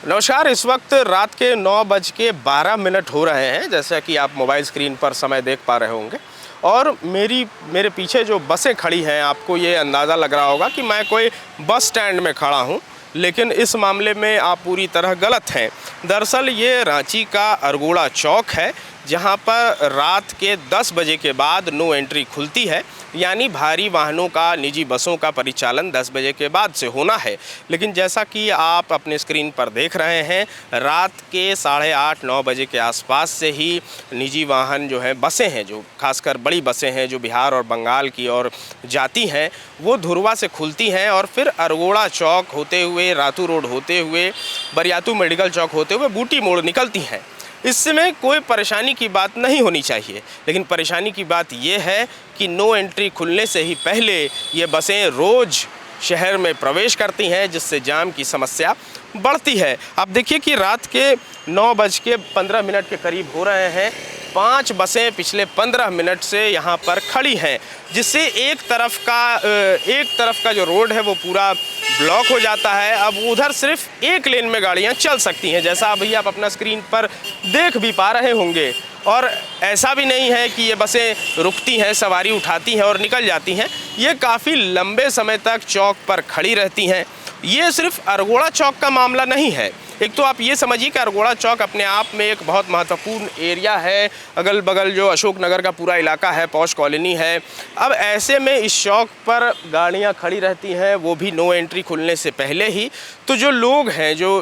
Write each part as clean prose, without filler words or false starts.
नमस्कार। इस वक्त रात के 9:12 हो रहे हैं, जैसा कि आप मोबाइल स्क्रीन पर समय देख पा रहे होंगे। और मेरे पीछे जो बसें खड़ी हैं, आपको ये अंदाज़ा लग रहा होगा कि मैं कोई बस स्टैंड में खड़ा हूँ, लेकिन इस मामले में आप पूरी तरह गलत हैं। दरअसल ये रांची का अरगोड़ा चौक है, जहाँ पर रात के 10 बजे के बाद नो एंट्री खुलती है, यानी भारी वाहनों का, निजी बसों का परिचालन 10 बजे के बाद से होना है। लेकिन जैसा कि आप अपने स्क्रीन पर देख रहे हैं, रात के 8:30-9 बजे के आसपास से ही निजी वाहन जो हैं, बसें हैं, जो खासकर बड़ी बसें हैं जो बिहार और बंगाल की ओर जाती हैं, वो धुरवा से खुलती हैं और फिर अरगोड़ा चौक होते हुए, रातू रोड होते हुए, बरियातू मेडिकल चौक होते हुए बूटी मोड़ निकलती हैं। इसमें कोई परेशानी की बात नहीं होनी चाहिए, लेकिन परेशानी की बात ये है कि नो एंट्री खुलने से ही पहले ये बसें रोज़ शहर में प्रवेश करती हैं, जिससे जाम की समस्या बढ़ती है। आप देखिए कि रात के 9:15 के करीब हो रहे हैं, 5 बसें पिछले 15 मिनट से यहाँ पर खड़ी हैं, जिससे एक तरफ का जो रोड है वो पूरा ब्लॉक हो जाता है। अब उधर सिर्फ एक लेन में गाड़ियाँ चल सकती हैं, जैसा अभी आप अपना स्क्रीन पर देख भी पा रहे होंगे। और ऐसा भी नहीं है कि ये बसें रुकती हैं, सवारी उठाती हैं और निकल जाती हैं। ये काफ़ी लंबे समय तक चौक पर खड़ी रहती हैं। ये सिर्फ अरगोड़ा चौक का मामला नहीं है। एक तो आप ये समझिए कि अरगोड़ा चौक अपने आप में एक बहुत महत्वपूर्ण एरिया है। अगल बगल जो अशोक नगर का पूरा इलाका है, पॉश कॉलोनी है। अब ऐसे में इस चौक पर गाड़ियां खड़ी रहती हैं, वो भी नो एंट्री खुलने से पहले ही। तो जो लोग हैं, जो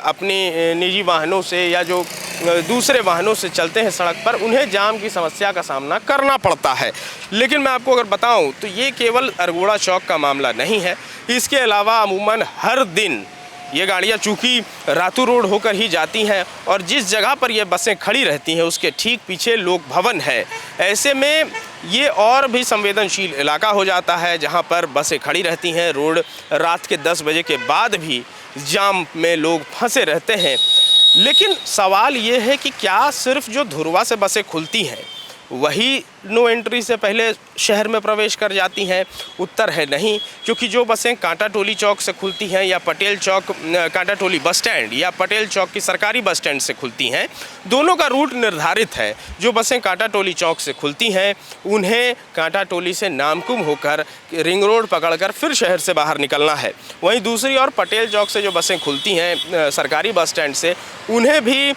अपनी निजी वाहनों से या जो दूसरे वाहनों से चलते हैं सड़क पर, उन्हें जाम की समस्या का सामना करना पड़ता है। लेकिन मैं आपको अगर बताऊं तो ये केवल अरगोड़ा चौक का मामला नहीं है। इसके अलावा अमूमन हर दिन ये गाड़ियाँ चूँकि रातू रोड होकर ही जाती हैं, और जिस जगह पर ये बसें खड़ी रहती हैं उसके ठीक पीछे लोक भवन है। ऐसे में ये और भी संवेदनशील इलाका हो जाता है, जहाँ पर बसें खड़ी रहती हैं। रोड रात के 10 बजे के बाद भी जाम में लोग फंसे रहते हैं। लेकिन सवाल ये है कि क्या सिर्फ जो धुरवा से बसें खुलती हैं वही नो एंट्री से पहले शहर में प्रवेश कर जाती हैं? उत्तर है नहीं, क्योंकि जो बसें कांटा टोली चौक से खुलती हैं या पटेल चौक, कांटा टोली बस स्टैंड या पटेल चौक की सरकारी बस स्टैंड से खुलती हैं, दोनों का रूट निर्धारित है। जो बसें कांटा टोली चौक से खुलती हैं उन्हें कांटा टोली से नामकुम होकर रिंग रोड पकड़कर फिर शहर से बाहर निकलना है। वहीं दूसरी ओर पटेल चौक से जो बसें खुलती हैं सरकारी बस स्टैंड से, उन्हें भी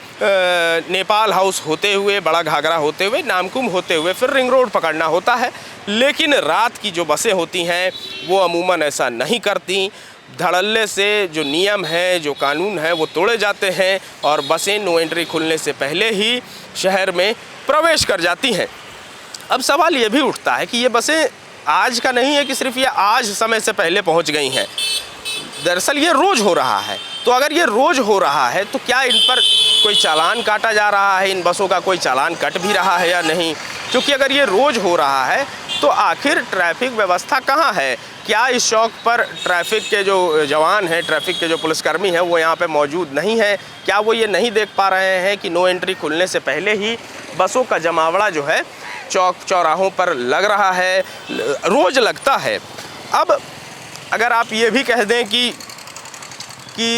नेपाल हाउस होते हुए, बड़ा घाघरा होते हुए, नामकुम होते हुए फिर रिंग रोड पकड़ना होता है। लेकिन रात की जो बसें होती हैं वो अमूमन ऐसा नहीं करती। धड़ल्ले से जो नियम है, जो कानून है, वो तोड़े जाते हैं और बसें नो एंट्री खुलने से पहले ही शहर में प्रवेश कर जाती हैं। अब सवाल ये भी उठता है कि ये बसें आज का नहीं है कि सिर्फ ये आज समय से पहले पहुंच गई हैं। दरअसल ये रोज़ हो रहा है। तो अगर ये रोज़ हो रहा है तो क्या इन पर कोई चालान काटा जा रहा है? इन बसों का कोई चालान कट भी रहा है या नहीं? क्योंकि अगर ये रोज़ हो रहा है तो आखिर ट्रैफिक व्यवस्था कहाँ है? क्या इस चौक पर ट्रैफिक के जो जवान हैं, ट्रैफिक के जो पुलिसकर्मी हैं, वो यहाँ पे मौजूद नहीं है? क्या वो ये नहीं देख पा रहे हैं कि नो एंट्री खुलने से पहले ही बसों का जमावड़ा जो है चौक चौराहों पर लग रहा है, रोज़ लगता है? अब अगर आप ये भी कह दें कि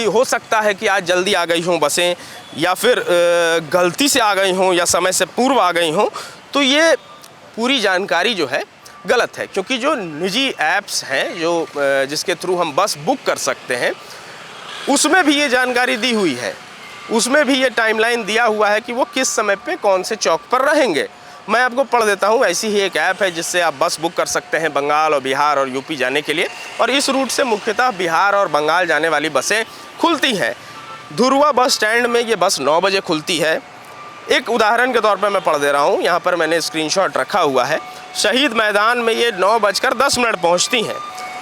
हो सकता है कि आज जल्दी आ गई हों बसें, या फिर गलती से आ गई हों, या समय से पूर्व आ गई हों, तो ये पूरी जानकारी जो है गलत है। क्योंकि जो निजी ऐप्स हैं, जो जिसके थ्रू हम बस बुक कर सकते हैं, उसमें भी ये जानकारी दी हुई है। उसमें भी ये टाइमलाइन दिया हुआ है कि वो किस समय पे कौन से चौक पर रहेंगे। मैं आपको पढ़ देता हूँ। ऐसी ही एक ऐप है जिससे आप बस बुक कर सकते हैं बंगाल और बिहार और यूपी जाने के लिए, और इस रूट से मुख्यतः बिहार और बंगाल जाने वाली बसें खुलती हैं। धुरवा बस स्टैंड में ये बस 9 बजे खुलती है। एक उदाहरण के तौर पर मैं पढ़ दे रहा हूँ, यहाँ पर मैंने स्क्रीनशॉट रखा हुआ है। शहीद मैदान में ये 9:10 पहुँचती हैं।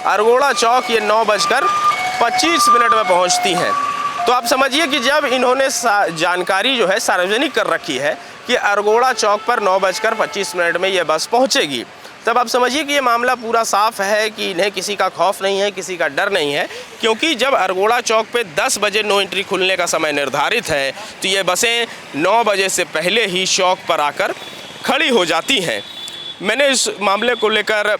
अरगोड़ा चौक ये 9:25 में पहुँचती हैं। तो आप समझिए कि जब इन्होंने जानकारी जो है सार्वजनिक कर रखी है कि अरगोड़ा चौक पर 9:25 में ये बस पहुँचेगी, तब आप समझिए कि ये मामला पूरा साफ है कि इन्हें किसी का खौफ नहीं है, किसी का डर नहीं है। क्योंकि जब अरगोड़ा चौक पे 10 बजे नो एंट्री खुलने का समय निर्धारित है, तो ये बसें 9 बजे से पहले ही चौक पर आकर खड़ी हो जाती हैं। मैंने इस मामले को लेकर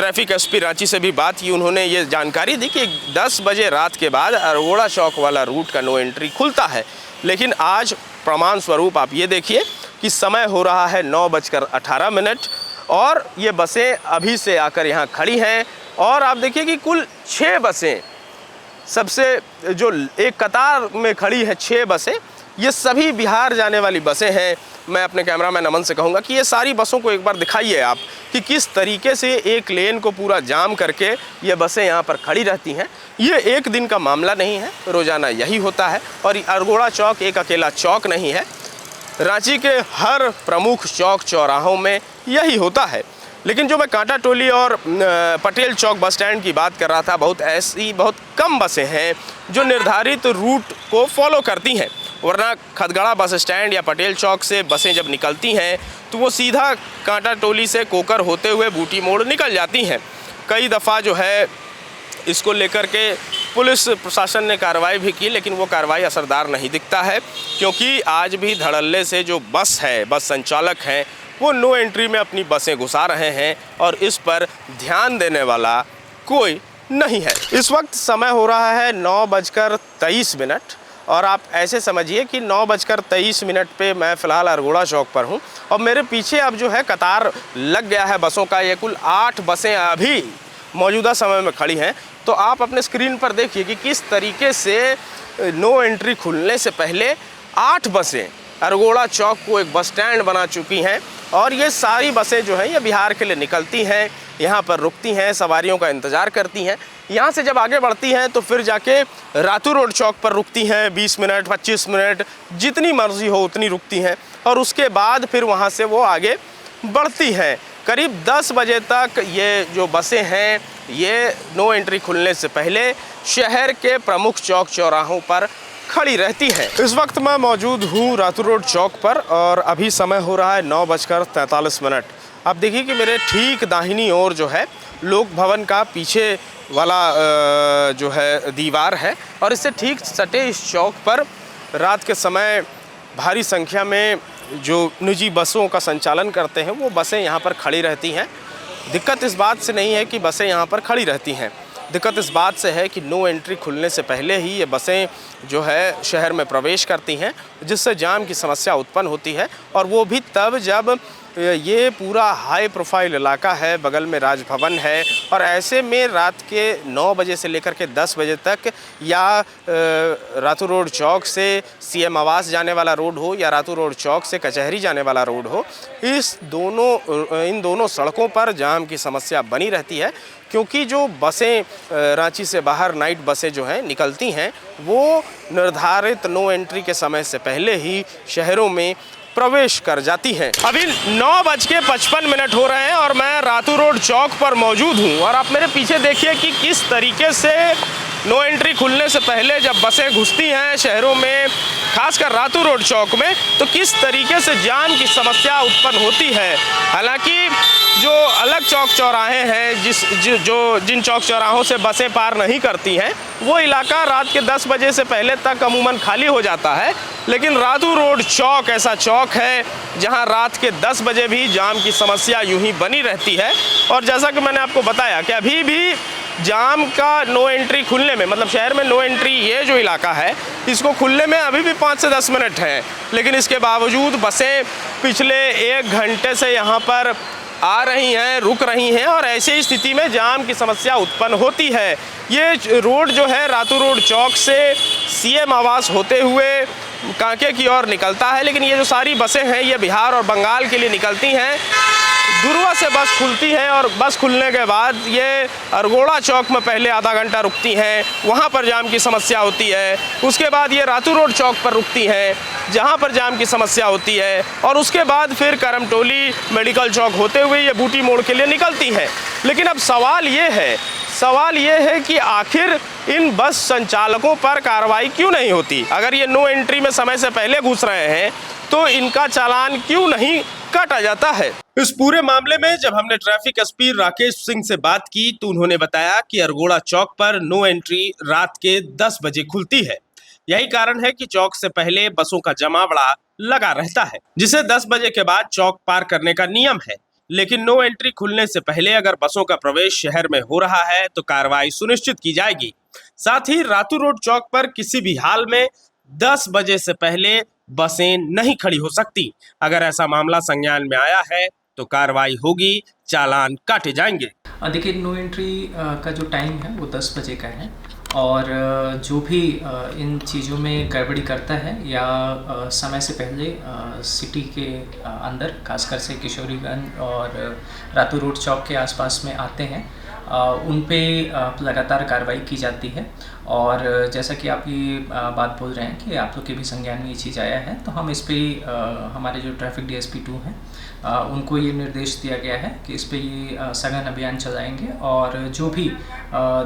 ट्रैफिक एसपी रांची से भी बात की, उन्होंने ये जानकारी दी कि 10 बजे रात के बाद अरगोड़ा चौक वाला रूट का नो एंट्री खुलता है। लेकिन आज प्रमाण स्वरूप आप ये देखिए कि समय हो रहा है 9:18 और ये बसें अभी से आकर यहाँ खड़ी हैं। और आप देखिए कि कुल 6 बसें सबसे जो एक कतार में खड़ी है, 6 बसें, ये सभी बिहार जाने वाली बसें हैं। मैं अपने कैमरामैन अमन से कहूँगा कि ये सारी बसों को एक बार दिखाइए आप कि किस तरीके से एक लेन को पूरा जाम करके ये बसें यहाँ पर खड़ी रहती हैं। ये एक दिन का मामला नहीं है, रोज़ाना यही होता है। और अरगोड़ा चौक एक अकेला चौक नहीं है, रांची के हर प्रमुख चौक चौराहों में यही होता है। लेकिन जो मैं कांटा टोली और पटेल चौक बस स्टैंड की बात कर रहा था, बहुत कम बसें हैं जो निर्धारित रूट को फॉलो करती हैं। वरना खदगड़ा बस स्टैंड या पटेल चौक से बसें जब निकलती हैं तो वो सीधा कांटा टोली से कोकर होते हुए बूटी मोड़ निकल जाती हैं। कई दफ़ा जो है इसको लेकर के पुलिस प्रशासन ने कार्रवाई भी की, लेकिन वो कार्रवाई असरदार नहीं दिखता है, क्योंकि आज भी धड़ल्ले से जो बस संचालक हैं वो नो एंट्री में अपनी बसें घुसा रहे हैं और इस पर ध्यान देने वाला कोई नहीं है। इस वक्त समय हो रहा है 9:23 और आप ऐसे समझिए कि 9:23 पे मैं फ़िलहाल अरगोड़ा चौक पर हूँ और मेरे पीछे अब जो है कतार लग गया है बसों का। ये कुल 8 बसें अभी मौजूदा समय में खड़ी हैं। तो आप अपने स्क्रीन पर देखिए कि किस तरीके से नो एंट्री खुलने से पहले 8 बसें अरगोड़ा चौक को एक बस स्टैंड बना चुकी हैं। और ये सारी बसें जो हैं ये बिहार के लिए निकलती हैं, यहाँ पर रुकती हैं, सवारियों का इंतज़ार करती हैं। यहाँ से जब आगे बढ़ती हैं तो फिर जाके रातू रोड चौक पर रुकती हैं, 20 मिनट 25 मिनट जितनी मर्जी हो उतनी रुकती हैं। और उसके बाद फिर वहाँ से वो आगे बढ़ती हैं। करीब 10 बजे तक ये जो बसें हैं ये नो एंट्री खुलने से पहले शहर के प्रमुख चौक चौराहों पर खड़ी रहती है। इस वक्त मैं मौजूद हूँ रातू रोड चौक पर और अभी समय हो रहा है 9:43। आप देखिए कि मेरे ठीक दाहिनी ओर जो है लोक भवन का पीछे वाला जो है दीवार है और इससे ठीक सटे इस चौक पर रात के समय भारी संख्या में जो निजी बसों का संचालन करते हैं वो बसें यहाँ पर खड़ी रहती हैं। दिक्कत इस बात से नहीं है कि बसें यहाँ पर खड़ी रहती हैं, दिक्कत इस बात से है कि नो एंट्री खुलने से पहले ही ये बसें जो है शहर में प्रवेश करती हैं, जिससे जाम की समस्या उत्पन्न होती है। और वो भी तब जब ये पूरा हाई प्रोफाइल इलाका है, बगल में राजभवन है और ऐसे में रात के 9 बजे से लेकर के 10 बजे तक या रातू रोड चौक से सीएम आवास जाने वाला रोड हो या रातू रोड चौक से कचहरी जाने वाला रोड हो, इन दोनों सड़कों पर जाम की समस्या बनी रहती है। क्योंकि जो बसें रांची से बाहर नाइट बसें जो हैं निकलती हैं वो निर्धारित नो एंट्री के समय से पहले ही शहरों में प्रवेश कर जाती हैं। अभी 9:55 हो रहे हैं और मैं रातू रोड चौक पर मौजूद हूं और आप मेरे पीछे देखिए कि किस तरीके से नो एंट्री खुलने से पहले जब बसें घुसती हैं शहरों में, खासकर रातू रोड चौक में, तो किस तरीके से जाम की समस्या उत्पन्न होती है। हालांकि जो अलग चौक चौराहे हैं जिन चौक चौराहों से बसें पार नहीं करती हैं वो इलाका रात के 10 बजे से पहले तक अमूमन खाली हो जाता है। लेकिन रातू रोड चौक ऐसा चौक है जहां रात के 10 बजे भी जाम की समस्या यूं ही बनी रहती है। और जैसा कि मैंने आपको बताया कि अभी भी जाम का नो एंट्री खुलने में, मतलब शहर में नो एंट्री ये जो इलाका है इसको खुलने में अभी भी 5 से 10 मिनट है। लेकिन इसके बावजूद बसें पिछले 1 घंटे से यहाँ पर आ रही हैं, रुक रही हैं और ऐसी स्थिति में जाम की समस्या उत्पन्न होती है। ये रोड जो है रातू रोड चौक से सीएम आवास होते हुए कांके की ओर निकलता है, लेकिन ये जो सारी बसें हैं ये बिहार और बंगाल के लिए निकलती हैं। दुर्वा से बस खुलती है और बस खुलने के बाद ये अरगोड़ा चौक में पहले आधा घंटा रुकती हैं, वहाँ पर जाम की समस्या होती है। उसके बाद ये रातू रोड चौक पर रुकती हैं जहाँ पर जाम की समस्या होती है और उसके बाद फिर करमटोली मेडिकल चौक होते हुए ये बूटी मोड़ के लिए निकलती हैं। लेकिन अब सवाल ये है कि आखिर इन बस संचालकों पर कार्रवाई क्यों नहीं होती। अगर ये नो एंट्री में समय से पहले घुस रहे हैं तो इनका चालान क्यों नहीं काटा जाता है। इस पूरे मामले में जब हमने ट्रैफिक एसपी राकेश सिंह से बात की तो उन्होंने बताया कि अरगोड़ा चौक पर नो एंट्री रात के 10 बजे खुलती है। यही कारण है कि चौक से पहले बसों का जमावड़ा लगा रहता है, जिसे 10 बजे के बाद चौक पार करने का नियम है। लेकिन नो एंट्री खुलने से पहले अगर बसों का प्रवेश शहर में हो रहा है तो कार्रवाई सुनिश्चित की जाएगी। साथ ही रातू रोड चौक पर किसी भी हाल में 10 बजे से पहले बसें नहीं खड़ी हो सकती। अगर ऐसा मामला संज्ञान में आया है तो कार्रवाई होगी, चालान काटे जाएंगे। देखिए, नो एंट्री का जो टाइम है वो 10 बजे का है और जो भी इन चीज़ों में गड़बड़ी करता है या समय से पहले सिटी के अंदर खासकर से किशोरीगंज और रातू रोड चौक के आसपास में आते हैं, उन पे लगातार कार्रवाई की जाती है। और जैसा कि आप ये बात बोल रहे हैं कि आप लोग के भी संज्ञान में ये चीज़ आया है, तो हम इस पर हमारे जो ट्रैफिक DSP 2 हैं उनको ये निर्देश दिया गया है कि इस पे ये सघन अभियान चलाएंगे और जो भी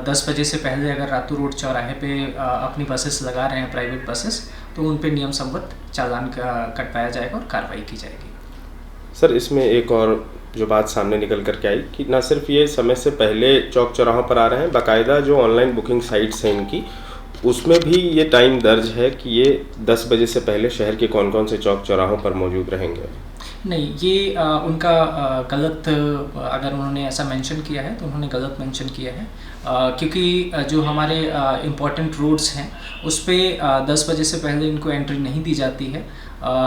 10 बजे से पहले अगर रातू रोड चौराहे पे अपनी बसेस लगा रहे हैं, प्राइवेट बसेस, तो उन पे नियम संगत चालान कटवाया जाएगा और कार्रवाई की जाएगी। सर, इसमें एक और जो बात सामने निकल कर के आई कि ना सिर्फ ये समय से पहले चौक चौराहों पर आ रहे हैं, बाकायदा जो ऑनलाइन बुकिंग साइट्स हैं इनकी, उसमें भी ये टाइम दर्ज है कि ये 10 बजे से पहले शहर के कौन कौन से चौक चौराहों पर मौजूद रहेंगे। नहीं, ये उनका गलत, अगर उन्होंने ऐसा मेंशन किया है तो उन्होंने गलत मेंशन किया है, क्योंकि जो हमारे इम्पोर्टेंट रोड्स हैं उस पे 10 बजे से पहले इनको एंट्री नहीं दी जाती है।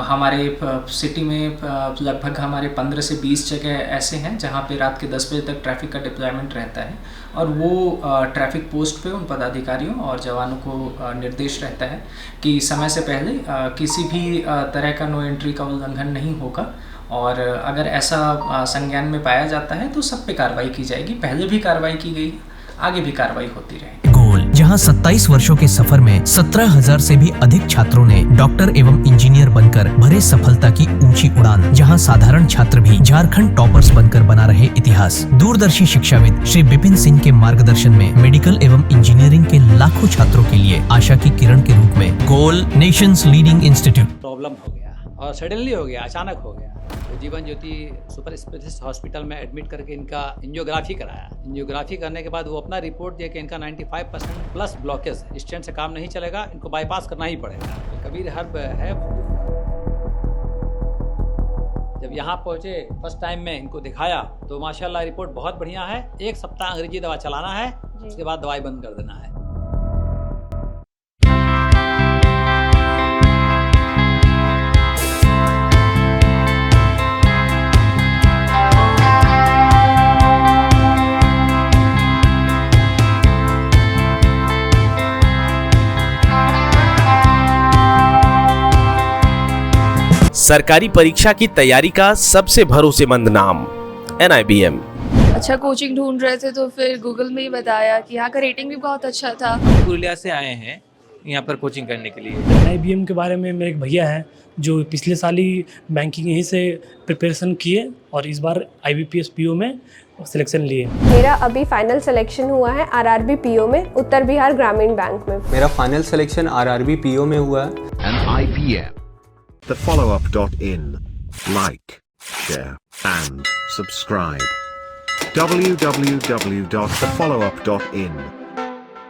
हमारे सिटी में लगभग हमारे 15 से 20 जगह ऐसे हैं जहाँ पे रात के 10 बजे तक ट्रैफिक का डिप्लॉयमेंट रहता है और वो ट्रैफिक पोस्ट पे उन पदाधिकारियों और जवानों को निर्देश रहता है कि समय से पहले किसी भी तरह का नो एंट्री का उल्लंघन नहीं होगा और अगर ऐसा संज्ञान में पाया जाता है तो सब पे कार्रवाई की जाएगी। पहले भी कार्रवाई की गई है, आगे भी कार्रवाई होती रहेगी। गोल, जहां 27 वर्षों के सफर में 17,000 से भी अधिक छात्रों ने डॉक्टर एवं इंजीनियर बनकर भरे सफलता की ऊंची उड़ान, जहां साधारण छात्र भी झारखंड टॉपर्स बनकर बना रहे इतिहास। दूरदर्शी शिक्षाविद श्री विपिन सिंह के मार्गदर्शन में मेडिकल एवं इंजीनियरिंग के लाखों छात्रों के लिए आशा की किरण के रूप में गोल, नेशंस लीडिंग इंस्टीट्यूट। प्रॉब्लम हो गया और सडनली हो गया, अचानक हो गया। तो Jeevan Jyoti super specialist hospital में एडमिट करके इनका एंजियोग्राफी कराया। एंजियोग्राफी करने के बाद वो अपना रिपोर्ट दिया कि इनका 95% प्लस ब्लॉकेज है, स्टेंट से काम नहीं चलेगा, इनको बाईपास करना ही पड़ेगा। तो कबीर हर्ब है। जब यहाँ पहुँचे फर्स्ट टाइम में इनको दिखाया तो माशाल्लाह रिपोर्ट बहुत बढ़िया है। 1 सप्ताह अंग्रेजी दवा चलाना है, उसके बाद दवाई बंद कर देना है। सरकारी परीक्षा की तैयारी का सबसे भरोसेमंद नाम NIBM। अच्छा कोचिंग ढूंढ रहे थे तो फिर गूगल में ही बताया कि यहाँ का रेटिंग भी बहुत अच्छा था। पुरुलिया से आए हैं यहाँ पर कोचिंग करने के लिए। NIBM के बारे में मेरे एक भैया हैं जो पिछले साल ही बैंकिंग यहीं से प्रिपरेशन किए और इस बार IBPS PO में सिलेक्शन लिए। मेरा अभी फाइनल सिलेक्शन हुआ है RRB PO में, उत्तर बिहार ग्रामीण बैंक में। मेरा फाइनल सिलेक्शन RRB PO में हुआ है। IBM, thefollowup.in. Like, share and subscribe. www.thefollowup.in